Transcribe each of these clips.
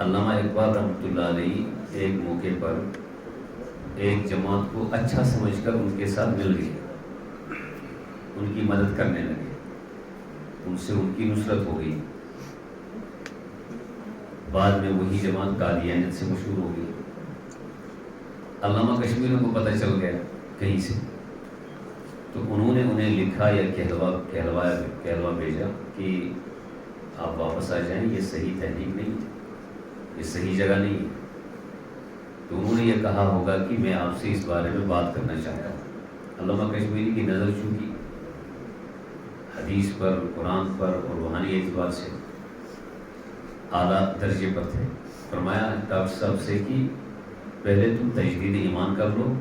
علامہ اقبال رحمۃ اللہ علیہ ایک موقع پر ایک جماعت کو اچھا سمجھ کر ان کے ساتھ مل گئے، ان کی مدد کرنے لگے، ان سے ان کی نصرت ہو گئی۔ بعد میں وہی جماعت قادیانیت سے مشہور ہو گئی۔ علامہ کشمیری کو پتہ چل گیا کہیں سے، تو انہوں نے انہیں لکھا یا کہلوا بھیجا کہ آپ واپس آ جائیں، یہ صحیح تحریک نہیں ہے، یہ صحیح جگہ نہیں ہے۔ تو انہوں نے یہ کہا ہوگا کہ میں آپ سے اس بارے میں بات کرنا چاہتا ہوں۔ علامہ کشمیری کی نظر چونکہ حدیث پر، قرآن پر اور روحانی اعتبار سے اعلیٰ درجے پر تھے، فرمایا ڈاکٹر صاحب سے کہ پہلے تم تجدید ایمان کر لو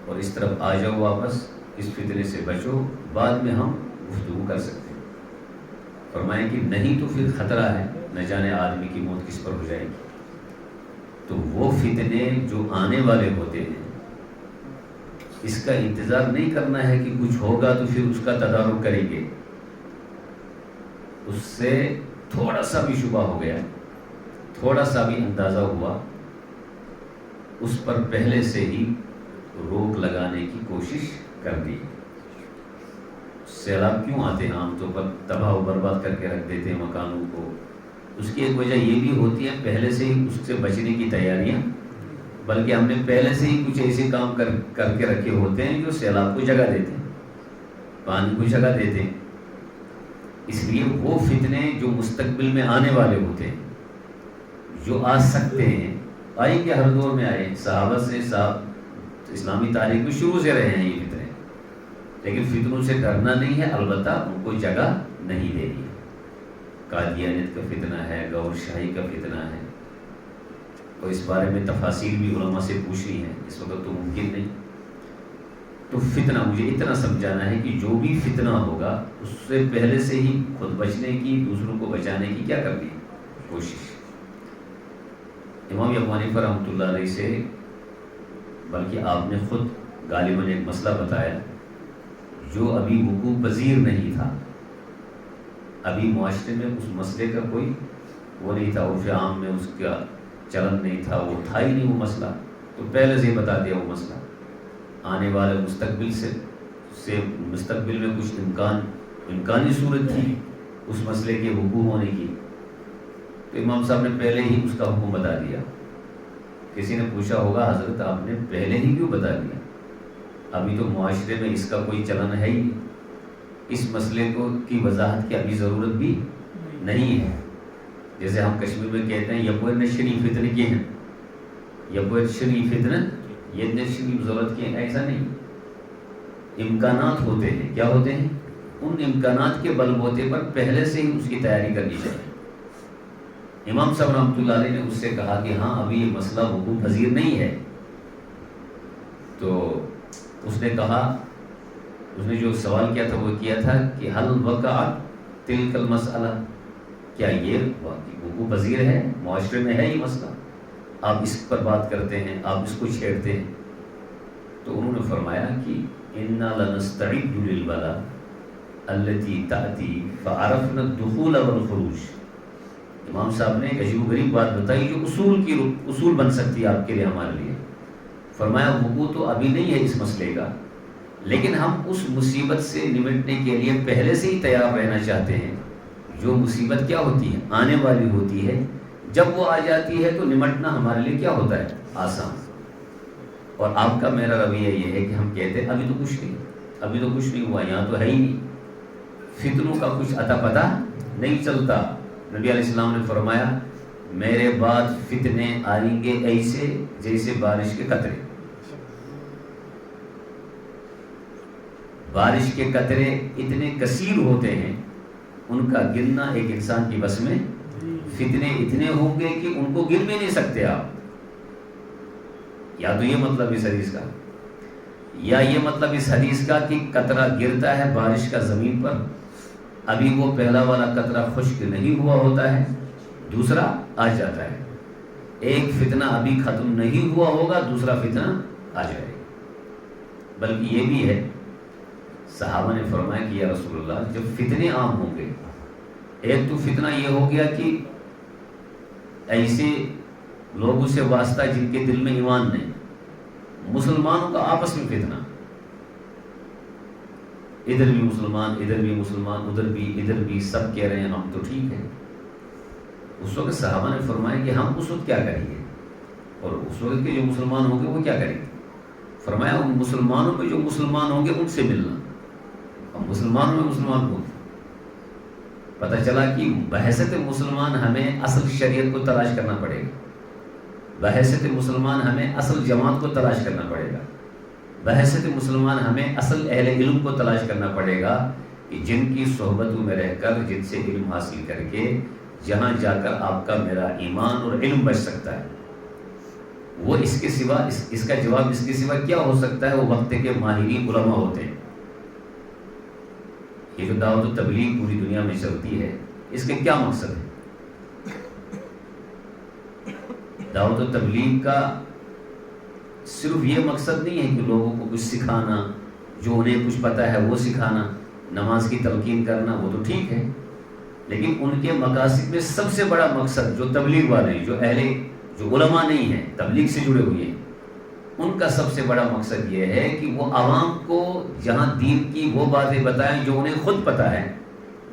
اور اس طرف آ جاؤ، واپس اس فتنے سے بچو، بعد میں ہم گفتگو کر سکتے ہیں۔ فرمایا کہ نہیں تو پھر خطرہ ہے، نہ جانے آدمی کی موت کس پر ہو جائے گی۔ تو وہ فتنے جو آنے والے ہوتے ہیں، اس کا انتظار نہیں کرنا ہے کہ کچھ ہوگا تو پھر اس کا تدارک کریں گے۔ اس سے تھوڑا سا بھی شبہ ہو گیا، تھوڑا سا بھی اندازہ ہوا، اس پر پہلے سے ہی روک لگانے کی کوشش کر دی۔ سیلاب کیوں آتے ہیں؟ عام طور پر تباہ و برباد کر کے رکھ دیتے ہیں مکانوں کو۔ اس کی ایک وجہ یہ بھی ہوتی ہے پہلے سے ہی اس سے بچنے کی تیاریاں، بلکہ ہم نے پہلے سے ہی کچھ ایسے کام کر کے رکھے ہوتے ہیں جو سیلاب کو جگہ دیتے ہیں، پانی کو جگہ دیتے ہیں۔ اس لیے وہ فتنے جو مستقبل میں آنے والے ہوتے ہیں، جو آ سکتے ہیں، آئیں گے، ہر دور میں آئے، صحابہ سے اسلامی تاریخ میں شروع سے رہے ہیں یہ فتنے، لیکن فتنوں سے ڈرنا نہیں ہے، البتہ ان کو جگہ نہیں دینی ہے۔ قادیانیت کا فتنہ ہے، گور شاہی کا فتنہ ہے، اور اس بارے میں تفاصیل بھی علماء سے پوچھنی ہے، اس وقت تو ممکن نہیں۔ تو فتنہ مجھے اتنا سمجھانا ہے کہ جو بھی فتنہ ہوگا اس سے پہلے سے ہی خود بچنے کی، دوسروں کو بچانے کی کیا کرنی ہے؟ کوشش۔ امام ابو حنیفہ رحمۃ اللہ علیہ سے بلکہ آپ نے خود غالباً ایک مسئلہ بتایا جو ابھی وقوع پذیر نہیں تھا، ابھی معاشرے میں اس مسئلے کا کوئی وہ نہیں تھا، عرف عام میں اس کا چلن نہیں تھا، وہ تھا ہی نہیں وہ مسئلہ، تو پہلے سے ہی بتا دیا وہ مسئلہ۔ آنے والے مستقبل میں کچھ امکانی صورت تھی اس مسئلے کے وقوع ہونے کی، تو امام صاحب نے پہلے ہی اس کا حکم بتا دیا۔ کسی نے پوچھا ہوگا حضرت آپ نے پہلے ہی کیوں بتا دیا؟ ابھی تو معاشرے میں اس کا کوئی چلن ہے ہی، اس مسئلے کی وضاحت کی ابھی ضرورت بھی نہیں ہے۔ جیسے ہم کشمیر میں کہتے ہیں یپور نشری فتن کی ہیں، یپور شری فتن یہ نشری ضرورت کی ہیں، ایسا نہیں۔ امکانات ہوتے ہیں، کیا ہوتے ہیں؟ ان امکانات کے بل بوتے پر پہلے سے ہی اس کی تیاری کرنی چاہیے۔ امام صاحب رحمۃ اللہ علیہ نے اس سے کہا کہ ہاں ابھی یہ مسئلہ وقوع پذیر نہیں ہے، تو اس نے کہا، اس نے جو سوال کیا تھا وہ کیا تھا کہ حل وقعت تلک المسئلہ، کیا یہ وقوع پذیر ہے؟ معاشرے میں ہے یہ مسئلہ، آپ اس پر بات کرتے ہیں، آپ اس کو چھیڑتے ہیں۔ تو انہوں نے فرمایا کہ انا لنستعد للبلاء التي تأتي فعرفنا الدخول والخروج۔ امام صاحب نے ایک عجیب و غریب بات بتائی جو اصول بن سکتی ہے آپ کے لیے، ہمارے لیے۔ فرمایا وقوع تو ابھی نہیں ہے اس مسئلے کا، لیکن ہم اس مصیبت سے نمٹنے کے لیے پہلے سے ہی تیار رہنا چاہتے ہیں۔ جو مصیبت کیا ہوتی ہے؟ آنے والی ہوتی ہے، جب وہ آ جاتی ہے تو نمٹنا ہمارے لیے کیا ہوتا ہے؟ آسان۔ اور آپ کا میرا رویہ یہ ہے کہ ہم کہتے ہیں ابھی تو کچھ نہیں، ابھی تو کچھ نہیں ہوا، یہاں تو ہے ہی نہیں، فتنوں کا کچھ اتا پتہ نہیں چلتا۔ نبی علیہ السلام نے فرمایا میرے بعد فتنے آئیں گے ایسے جیسے بارش کے قطرے، بارش کے قطرے اتنے کثیر ہوتے ہیں ان کا گرنا ایک انسان کی بس میں، فتنے اتنے ہوں گے کہ ان کو گر بھی نہیں سکتے آپ۔ یا تو یہ مطلب اس حدیث کا، یا یہ مطلب اس حدیث کا کہ قطرہ گرتا ہے بارش کا زمین پر، ابھی وہ پہلا والا قطرہ خشک نہیں ہوا ہوتا ہے، دوسرا آ جاتا ہے، ایک فتنہ ابھی ختم نہیں ہوا ہوگا، دوسرا فتنہ آ جائے گا۔ بلکہ یہ بھی ہے، صحابہ نے فرمایا کہ یا رسول اللہ جب فتنے عام ہوں گے، ایک تو فتنہ یہ ہو گیا کہ ایسے لوگوں سے واسطہ جن کے دل میں ایمان نہیں، مسلمانوں کا آپس میں فتنہ، ادھر بھی مسلمان ادھر بھی مسلمان ادھر بھی سب کہہ رہے ہیں ہم تو ٹھیک ہے۔ اس وقت صحابہ نے فرمایا کہ ہم اس وقت کیا کریں گے، اور اس وقت کے جو مسلمان ہوں گے وہ کیا کریں گے؟ فرمایا ان مسلمانوں میں جو مسلمان ہوں گے ان سے ملنا۔ ہم مسلمانوں میں مسلمان ہوں گے، پتہ چلا کہ بحیثیت مسلمان ہمیں اصل شریعت کو تلاش کرنا پڑے گا، بحیثیت مسلمان ہمیں اصل جماعت کو تلاش کرنا پڑے گا، بحیثیت مسلمان ہمیں اصل اہل علم کو تلاش کرنا پڑے گا، کہ جن کی صحبتوں میں رہ کر، جن سے علم حاصل کر کے جہاں جا کر آپ کا میرا ایمان اور علم بچ سکتا ہے، وہ اس کے سوا اس کا جواب اس کے سوا کیا ہو سکتا ہے؟ وہ وقت کے ماہرین علماء ہوتے ہیں۔ یہ جو دعوت و تبلیغ پوری دنیا میں چلتی ہے، اس کے کیا مقصد ہے؟ دعوت و تبلیغ کا صرف یہ مقصد نہیں ہے کہ لوگوں کو کچھ سکھانا، جو انہیں کچھ پتہ ہے وہ سکھانا، نماز کی تلقین کرنا، وہ تو ٹھیک ہے، لیکن ان کے مقاصد میں سب سے بڑا مقصد جو تبلیغ والے ہیں، جو علماء نہیں ہیں، تبلیغ سے جڑے ہوئے ہیں، ان کا سب سے بڑا مقصد یہ ہے کہ وہ عوام کو جہاں دین کی وہ باتیں بتائیں جو انہیں خود پتہ ہے،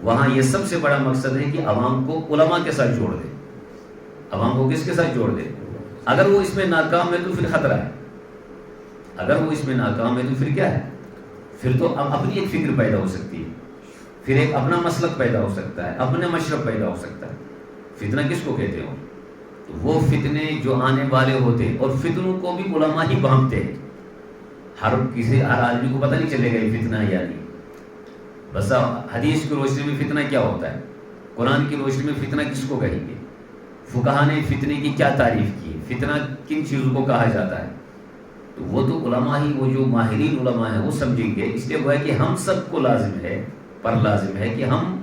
وہاں یہ سب سے بڑا مقصد ہے کہ عوام کو علماء کے ساتھ جوڑ دے۔ عوام کو کس کے ساتھ جوڑ دے؟ اگر وہ اس میں ناکام ہے تو پھر خطرہ ہے، اگر وہ اس میں ناکام ہے تو پھر کیا ہے؟ پھر تو اب اپنی ایک فکر پیدا ہو سکتی ہے، پھر ایک اپنا مسلک پیدا ہو سکتا ہے، اپنے مشرب پیدا ہو سکتا ہے۔ فتنہ کس کو کہتے ہو؟ وہ فتنے جو آنے والے ہوتے ہیں، اور فتنوں کو بھی علماء ہی بھانپتے ہیں۔ ہر آدمی کو پتہ نہیں چلے گا یہ فتنہ ہے یا نہیں، بس حدیث کی روشنی میں فتنہ کیا ہوتا ہے، قرآن کی روشنی میں فتنہ کس کو کہیں گے، فقہا نے فتنے کی کیا تعریف کی، فتنہ کن چیزوں کو کہا جاتا ہے، تو وہ تو علماء ہی، وہ جو ماہرین علماء ہیں وہ سمجھیں گے۔ اس لیے وہ ہے کہ ہم سب کو لازم ہے کہ ہم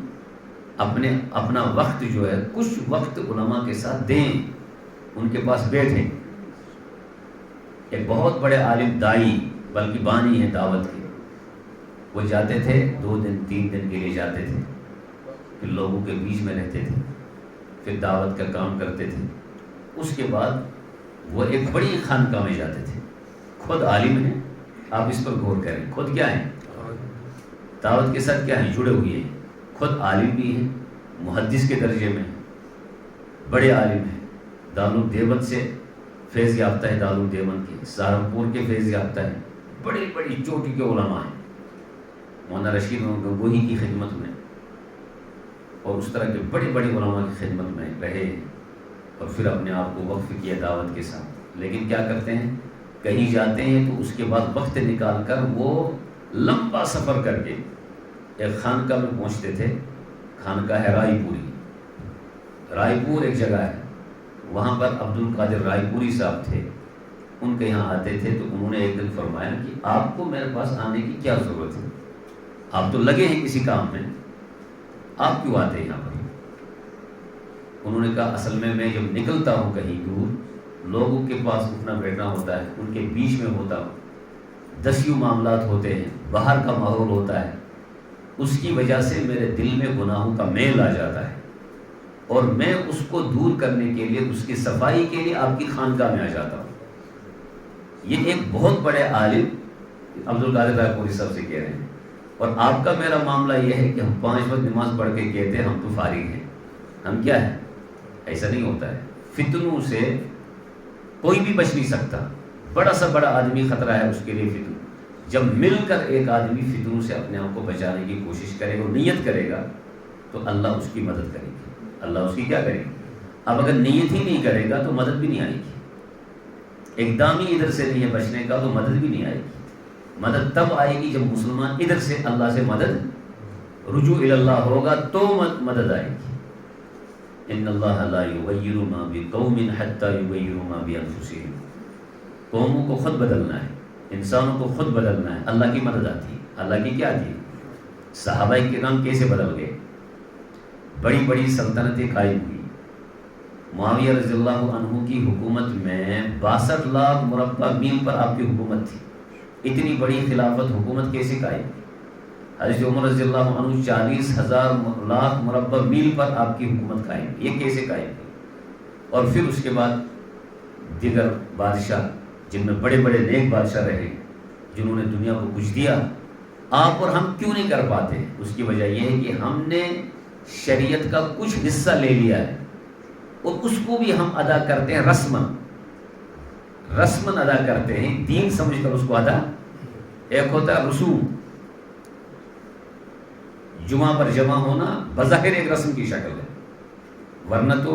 اپنا وقت جو ہے کچھ وقت علماء کے ساتھ دیں، ان کے پاس بیٹھیں۔ ایک بہت بڑے عالم دائی بلکہ بانی ہیں دعوت کے، وہ جاتے تھے 2 دن 3 دن کے لیے جاتے تھے، پھر لوگوں کے بیچ میں رہتے تھے، پھر دعوت کا کام کرتے تھے، اس کے بعد وہ ایک بڑی خانقاہ میں جاتے تھے۔ خود عالم ہیں، آپ اس پر غور کریں، خود کیا ہیں؟ دعوت کے ساتھ کیا ہیں؟ جڑے ہوئے ہیں، خود عالم بھی ہیں، محدث کے درجے میں بڑے عالم ہیں، دارالدیوبند سے فیض یافتہ ہے، دارالدیوبند کے، سہارنپور کے فیض یافتہ ہے، بڑی بڑی چوٹی کے علماء ہیں، مولانا رشید گنگوہی کی خدمت میں اور اس طرح کے بڑے بڑے علماء کی خدمت میں رہے، اور پھر اپنے آپ کو وقف کیا دعوت کے ساتھ۔ لیکن کیا کرتے ہیں، کہیں جاتے ہیں تو اس کے بعد وقت نکال کر وہ لمبا سفر کر کے ایک خانقاہ میں پہنچتے تھے، خانقاہ ہے رائے پوری، رائے پور ایک جگہ ہے، وہاں پر عبد القادر رائے پوری صاحب تھے، ان کے یہاں آتے تھے، تو انہوں نے ایک دن فرمایا کہ آپ کو میرے پاس آنے کی کیا ضرورت ہے، آپ تو لگے ہیں کسی کام میں، آپ کیوں آتے ہیں یہاں پر؟ انہوں نے کہا اصل میں جب نکلتا ہوں کہیں دور، لوگوں کے پاس اٹھنا بیٹھنا ہوتا ہے، ان کے بیچ میں ہوتا ہوں، دسیوں معاملات ہوتے ہیں، باہر کا ماحول ہوتا ہے، اس کی وجہ سے میرے دل میں گناہوں کا میل آ جاتا ہے، اور میں اس کو دور کرنے کے لیے، اس کی صفائی کے لیے آپ کی خانقاہ میں آ جاتا ہوں۔ یہ ایک بہت بڑے عالم عبد القادر رائے پوری صاحب سے کہہ رہے ہیں، اور آپ کا میرا معاملہ یہ ہے کہ ہم 5 وقت نماز پڑھ کے کہتے ہیں ہم تو فارغ ہیں، ہم کیا ہے؟ ایسا نہیں ہوتا ہے۔ فتنوں سے کوئی بھی بچ نہیں سکتا، بڑا سا بڑا آدمی خطرہ ہے اس کے لیے فتنہ۔ جب مل کر ایک آدمی فتنوں سے اپنے آپ کو بچانے کی کوشش کرے گا، نیت کرے گا، تو اللہ اس کی مدد کرے گی، اللہ اس کی کیا کرے گی؟ اب اگر نیت ہی نہیں کرے گا تو مدد بھی نہیں آئے گی، اقدام ہی ادھر سے نہیں ہے بچنے کا تو مدد بھی نہیں آئے گی۔ مدد تب آئے گی جب مسلمان ادھر سے اللہ سے مدد، رجوع الی اللہ ہوگا تو مدد آئے گی۔ ان اللہ لا یغیر ما بقوم حتی یغیروا ما بانفسہم، قوموں کو خود بدلنا ہے، انسانوں کو خود بدلنا ہے، اللہ کی مدد آتی ہے۔ اللہ کی کیا آتی ہے؟ صحابہ کرام کیسے بدل گئے، بڑی بڑی سلطنتیں قائم ہوئی۔ معاویہ رضی اللہ عنہ کی حکومت میں 62 لاکھ مربع میل پر آپ کی حکومت تھی، اتنی بڑی خلافت حکومت کیسے قائم ہوئی؟ حضرت عمر رضی اللہ عنہ 40,000 لاکھ مربع میل پر آپ کی حکومت قائم، یہ کیسے قائم ہوئی؟ اور پھر اس کے بعد دیگر بادشاہ جن میں بڑے بڑے نیک بادشاہ رہے جنہوں نے دنیا کو کچھ دیا، آپ اور ہم کیوں نہیں کر پاتے؟ اس کی وجہ یہ ہے کہ ہم نے شریعت کا کچھ حصہ لے لیا ہے اور اس کو بھی ہم ادا کرتے ہیں رسمن ادا کرتے ہیں، دین سمجھ کر اس کو ادا۔ ایک ہوتا ہے رسوم، جمعہ پر جمع ہونا بظاہر ایک رسم کی شکل ہے، ورنہ تو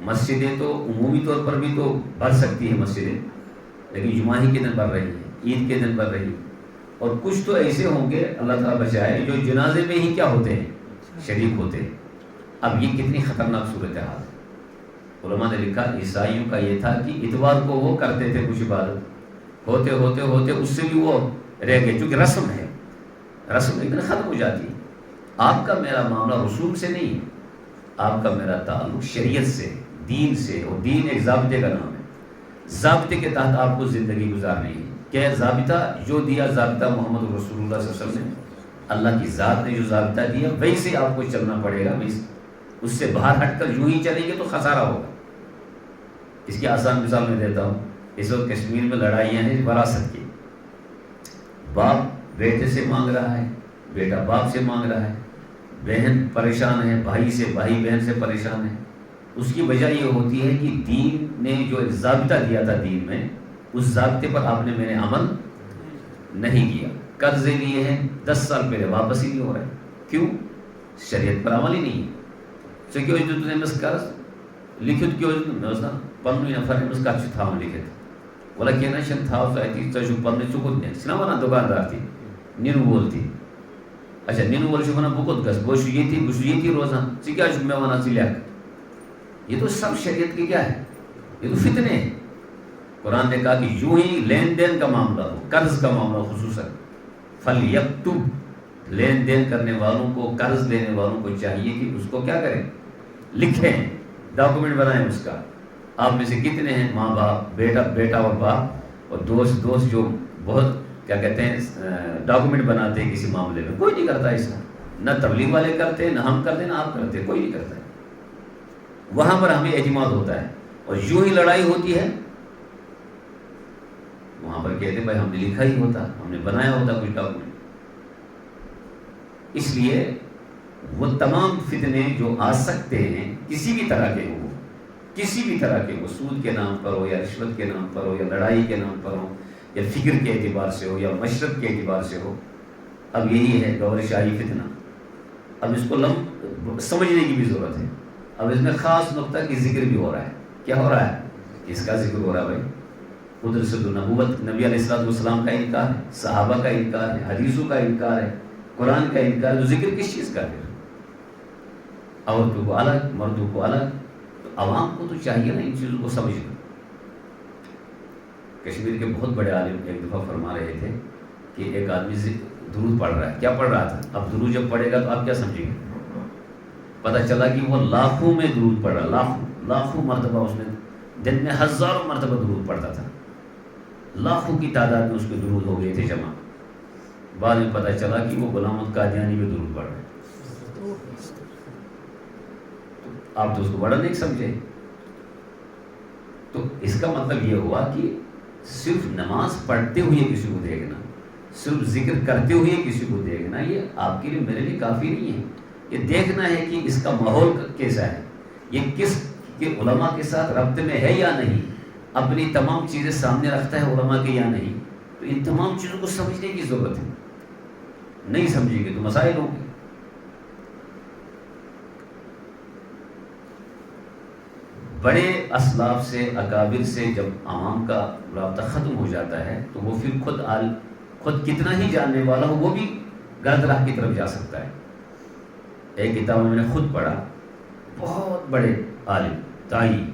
مسجدیں تو عمومی طور پر بھی تو بھر سکتی ہیں مسجدیں، لیکن جمعہ ہی کے دن بھر رہی ہیں، عید کے دن بھر رہی ہیں، اور کچھ تو ایسے ہوں گے اللہ تعالیٰ بچائے جو جنازے میں ہی کیا ہوتے ہیں، شریک ہوتے ہیں۔ اب یہ کتنی خطرناک صورتحال ہے۔ علماء نے لکھا عیسائیوں کا یہ تھا کہ اتوار کو وہ کرتے تھے کچھ عبادت، ہوتے ہوتے ہوتے اس سے بھی وہ رہ گئے، چونکہ رسم ہے، رسم ایک دن ختم ہو جاتی ہے۔ آپ کا میرا معاملہ رسوم سے نہیں ہے، آپ کا میرا تعلق شریعت سے، دین سے، اور دین ایک ضابطے کا نام ہے، ضابطے کے تحت آپ کو زندگی گزارنی ہے۔ کیا ضابطہ جو دیا، ضابطہ محمد رسول اللہ صلی اللہ علیہ وسلم نے، اللہ کی ذات نے جو ضابطہ دیا ویسے آپ کو چلنا پڑے گا، اس سے باہر ہٹ کر یوں ہی چلیں گے تو خسارہ ہوگا۔ اس کی آسان مثال میں دیتا ہوں، اس وقت کشمیر میں لڑائیاں ہیں وراثت کی، باپ بیٹے سے مانگ رہا ہے، بیٹا باپ سے مانگ رہا ہے، بہن پریشان ہے بھائی سے، بھائی بہن سے پریشان ہے۔ اس کی وجہ یہ ہوتی ہے کہ دین نے جو ایک ضابطہ دیا تھا دین میں، اس ضابطے پر آپ نے میں نے عمل نہیں کیا۔ قرضے لیے ہیں 10 سال پہلے، واپس ہی نہیں ہو رہے، کیوں؟ شریعت پر عمل ہی نہیں ہے۔ جو تم نے قرض لکھت کیوں پنو نفر قرض تھاؤن لکھت ولا کہنا شن تھاؤ ثی پنو چکت نے چھنا ونان دکاندار تھی نینو وول تھی، اچھا نینو وول ونان بکت گس بہت یتی روزان ثی کیا میں ونان ثی لیک۔ یہ تو سب شریعت کے کیا ہے، یہ تو فتنے ہیں۔ قرآن نے کہا کہ یوں ہی لین دین کا معاملہ ہو، قرض کا معاملہ خصوصاً، فلیکتب، لین دین کرنے والوں کو، قرض لینے والوں کو چاہیے کہ اس کو کیا کریں، لکھیں، ڈاکومنٹ بنائیں اس کا۔ آپ میں سے کتنے ہیں ماں باپ، بیٹا اور باپ، اور دوست جو بہت کیا کہتے ہیں ڈاکومنٹ بناتے ہیں کسی معاملے میں؟ کوئی نہیں کرتا ایسا، نہ تبلیغ والے کرتے، نہ ہم کرتے، نہ آپ کرتے، کوئی نہیں کرتا ہے۔ وہاں پر ہمیں اعتماد ہوتا ہے، اور یوں ہی لڑائی ہوتی ہے، وہاں پر کہتے ہیں بھائی ہم نے لکھا ہی ہوتا، ہم نے بنایا ہوتا کچھ ڈاکومنٹ۔ اس لیے وہ تمام فتنے جو آ سکتے ہیں کسی بھی طرح کے ہو، کسی بھی طرح کے ہو، سود کے نام پر ہو یا رشوت کے نام پر ہو یا لڑائی کے نام پر ہو یا فکر کے اعتبار سے ہو یا مشرب کے اعتبار سے ہو، اب یہی ہے گور شاہی فتنہ۔ اب اس کو سمجھنے کی بھی ضرورت ہے۔ اب اس میں خاص نقطہ کی ذکر بھی ہو رہا ہے۔ کیا ہو رہا ہے؟ اس کا ذکر ہو رہا ہے بھائی، قدرت النبوت، نبی علیہ السلام کا انکار ہے، صحابہ کا انکار ہے، حدیثوں کا انکار ہے، قرآن کا انکار ہے، تو ذکر کس چیز کا ہے؟ عورتوں کو الگ، مردوں کو الگ، تو عوام کو تو چاہیے نا ان چیزوں کو سمجھنا۔ کشمیر کے بہت بڑے عالم ایک دفعہ فرما رہے تھے کہ ایک آدمی درود پڑھ رہا ہے، کیا پڑھ رہا تھا؟ اب درود جب پڑھے گا تو آپ کیا سمجھیں گے؟ پتہ چلا کہ وہ لاکھوں میں درود پڑھ رہا، لاکھوں مرتبہ، اس نے دن میں ہزاروں مرتبہ درود پڑھتا تھا، لاکھوں کی تعداد میں اس کے درود ہو گئے تھے جمع۔ بعد میں پتہ چلا کہ وہ غلام احمد قادیانی میں درود پڑھ رہے ہیں۔ آپ تو اس کو بڑا نہیں سمجھے۔ تو اس کا مطلب یہ ہوا کہ صرف نماز پڑھتے ہوئے کسی کو دیکھنا، صرف ذکر کرتے ہوئے کسی کو دیکھنا، یہ آپ کے لیے میرے لیے کافی نہیں ہے۔ یہ دیکھنا ہے کہ اس کا ماحول کیسا ہے، یہ کس کے علماء کے ساتھ رابطے میں ہے یا نہیں، اپنی تمام چیزیں سامنے رکھتا ہے علماء کے یا نہیں۔ تو ان تمام چیزوں کو سمجھنے کی ضرورت ہے، نہیں سمجھیں گے تو مسائل ہوں گے۔ بڑے اسلاف سے، اکابر سے جب عوام کا رابطہ ختم ہو جاتا ہے تو وہ پھر خود کتنا ہی جاننے والا ہو وہ بھی غلط راہ کی طرف جا سکتا ہے۔ ایک کتاب میں نے خود پڑھا، بہت بڑے عالم دائی،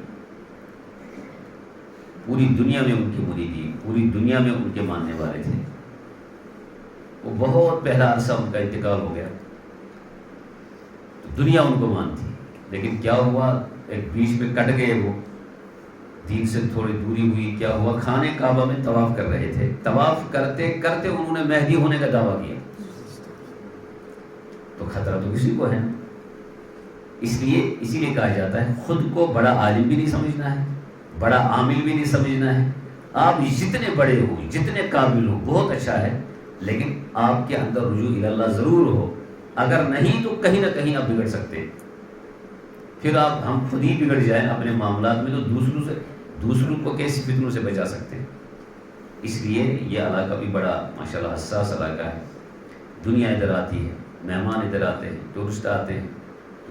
پوری دنیا میں ان کی مریدی، پوری دنیا میں ان کے ماننے والے تھے، وہ بہت پہلا عرصہ ان کا انتقال ہو گیا، تو دنیا ان کو مانتی، لیکن کیا ہوا، ایک بیچ میں کٹ گئے، وہ دین سے تھوڑی دوری ہوئی، کیا ہوا، خانے کعبہ میں طواف کر رہے تھے، طواف کرتے کرتے انہوں نے مہدی ہونے کا دعویٰ کیا، تو خطرہ تو کسی کو ہے، اس لیے کہا جاتا ہے خود کو بڑا عالم بھی نہیں سمجھنا ہے، بڑا عامل بھی نہیں سمجھنا ہے. آپ جتنے بڑے ہو، جتنے قابل ہو، بہت اچھا ہے، لیکن آپ کے اندر رجوع الی اللہ ضرور ہو. اگر نہیں تو کہیں نہ کہیں آپ بگڑ سکتے. پھر ہم خود ہی بگڑ جائیں اپنے معاملات میں تو دوسروں کو کیسی فتنوں سے بچا سکتے ہیں. اس لیے یہ علاقہ بھی بڑا ماشاءاللہ حساس علاقہ ہے. دنیا ادھر آتی ہے، مہمان ادھر آتے ہیں، ٹورسٹ آتے ہیں،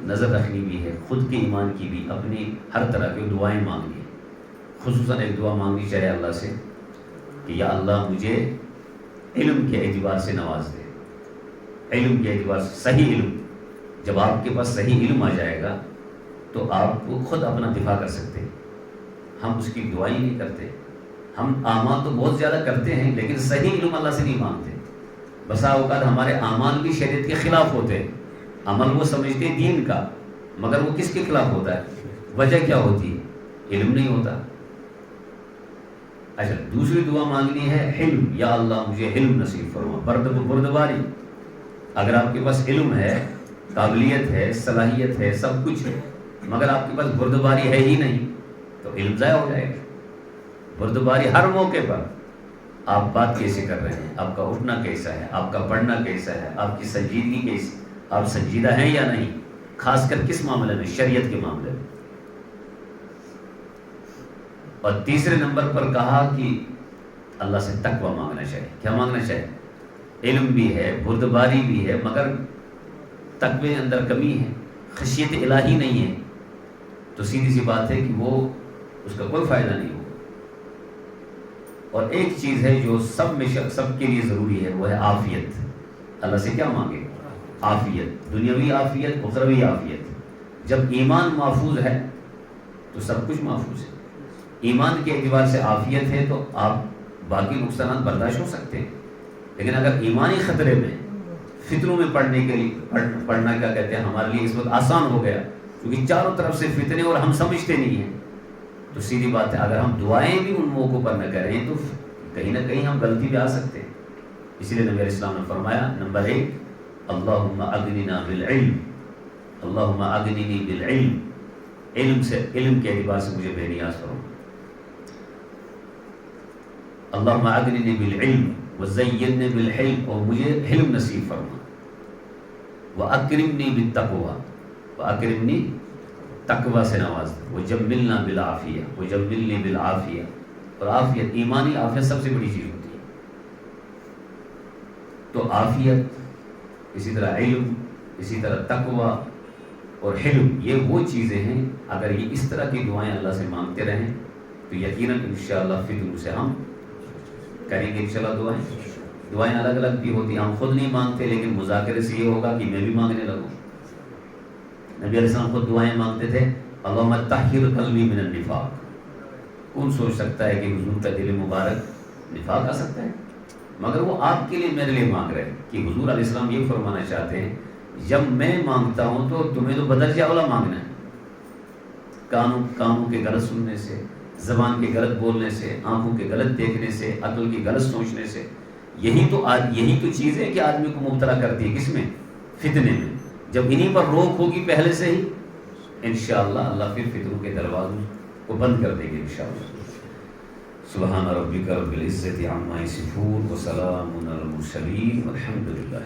نظر رکھنی بھی ہے، خود کے ایمان کی بھی، اپنی ہر طرح کی دعائیں مانگنی. خصوصاً ایک دعا مانگنی چاہے اللہ سے کہ یا اللہ مجھے علم کے اعتبار سے نواز دے. علم کے اعتبار سے صحیح علم. جب آپ کے پاس صحیح علم آ جائے گا تو آپ کو خود اپنا دفاع کر سکتے ہیں. ہم اس کی دعائیں نہیں کرتے. ہم اعمال تو بہت زیادہ کرتے ہیں لیکن صحیح علم اللہ سے نہیں مانگتے. بسا اوقات ہمارے اعمال بھی شریعت کے خلاف ہوتے ہیں. عمل وہ سمجھتے دین کا، مگر وہ کس کے خلاف ہوتا ہے؟ وجہ کیا ہوتی ہے؟ علم نہیں ہوتا. اچھا، دوسری دعا مانگنی ہے علم. یا اللہ مجھے علم نصیب فرما. بردباری. اگر آپ کے پاس علم ہے، قابلیت ہے، صلاحیت ہے، سب کچھ ہے، مگر آپ کے پاس بردباری ہے ہی نہیں تو علم ضائع ہو جائے گا. بردباری ہر موقع پر. آپ بات کیسے کر رہے ہیں، آپ کا اٹھنا کیسا ہے، آپ کا پڑھنا کیسا ہے، آپ کی سنجیدگی کیسی، آپ سنجیدہ ہیں یا نہیں، خاص کر کس معاملے میں؟ شریعت کے معاملے میں. اور تیسرے نمبر پر کہا کہ اللہ سے تقوی مانگنا چاہیے. کیا مانگنا چاہیے؟ علم بھی ہے، بردباری بھی ہے، مگر تقوی اندر کمی ہے، خشیت الہی نہیں ہے، تو سیدھی سی بات ہے کہ وہ اس کا کوئی فائدہ نہیں ہوگا. اور ایک چیز ہے جو سب کے لیے ضروری ہے، وہ ہے عافیت. اللہ سے کیا مانگے؟ عافیت. دنیاوی عافیت، اخروی عافیت. جب ایمان محفوظ ہے تو سب کچھ محفوظ ہے. ایمان کے اعتبار سے عافیت ہے تو آپ باقی نقصانات برداشت ہو سکتے ہیں. لیکن اگر ایمانی خطرے میں، فتنوں میں پڑھنے کے لیے پڑھنا کیا کہتے ہیں، ہمارے لیے اس وقت آسان ہو گیا کیونکہ چاروں طرف سے فتنے اور ہم سمجھتے نہیں ہیں. تو سیدھی بات ہے اگر ہم دعائیں بھی ان موقعوں پر نہ کریں تو کہیں نہ کہیں ہم غلطی بھی آ سکتے ہیں. اسی لیے نبی علیہ السلام نے فرمایا نمبر 1 اللہم اغننا بالعلم. اللہم اغننی بالعلم. علم کے اعتبار سے مجھے بے نیاز فرما. اللہم اغننی بالعلم وزیننی بالحلم. اور مجھے حلم نصیب فرما. واکرمنی بالتقوی. واکرمنی، تقوی سے نواز. وجملنا بالعافیہ. وجملنی بالعافیہ. اور عافیت، ایمانی عافیت سب سے بڑی چیز ہوتی ہے. تو عافیت، اسی طرح علم، اسی طرح تقوی اور حلم، یہ وہ چیزیں ہیں اگر یہ اس طرح کی دعائیں اللہ سے مانگتے رہیں تو یقیناً انشاءاللہ فتنوں سے ہم کریں گے. انشاءاللہ دعائیں الگ الگ بھی ہوتی ہیں، ہم خود نہیں مانگتے لیکن مذاکرے سے یہ ہوگا کہ میں بھی مانگنے لگوں. نبی علیہ السلام خود دعائیں مانگتے تھے اللہم طہر قلبی من النفاق. کون سوچ سکتا ہے کہ حضور کا دل مبارک نفاق آ سکتا ہے؟ مگر وہ آپ کے لیے، میرے لیے مانگ رہے ہیں کہ حضور علیہ السلام یہ فرمانا چاہتے ہیں جب میں مانگتا ہوں تو تمہیں تو بدرجہ اولا مانگنا ہے. کانوں کے غلط سننے سے، زبان کے غلط بولنے سے، آنکھوں کے غلط دیکھنے سے، عقل کی غلط سوچنے سے. یہی تو چیز ہے کہ آدمی کو مبتلا کرتی ہے کس میں؟ فتنے میں. جب انہی پر روک ہوگی پہلے سے ہی انشاءاللہ اللہ پھر فتنوں کے دروازوں کو بند کر دیں گے انشاءاللہ. سبحان ربک رب العزت عما یصفون وسلام علی المرسلین والحمد للہ.